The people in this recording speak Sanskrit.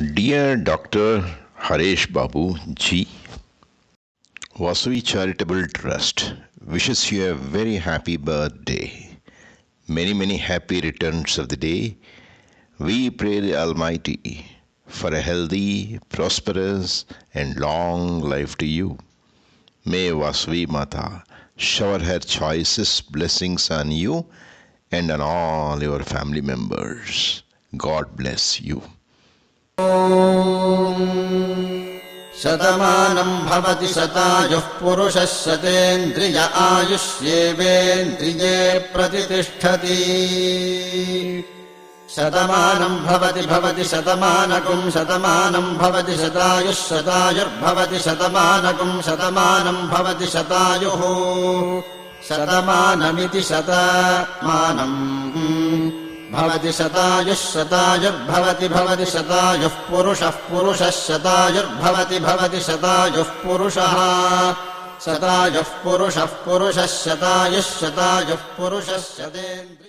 Dear Dr. Haresh Babu Ji, Vasavi Charitable Trust wishes you a very happy birthday. Many happy returns of the day. We pray the Almighty for a healthy, prosperous, and long life to you. May Vasavi Mata shower her choicest blessings on you and on all your family members. God bless you. शतमानं भवति शतायुः पुरुषः शतेन्द्रिय आयुष्येवेन्द्रिये प्रतिष्ठति शतमानं भवति शतमानकं शतमानं भवति शतायुः शतायुर्भवति शतमानकं शतमानं भवति शतायुः शतमानमिति शतमानं भवति शतायुः शतायुर्भवति शतायुः पुरुषः शतायुर्भवति शतायुः पुरुषः शतायुः पुरुषः शतायुः पुरुषः शतेन्द्रियः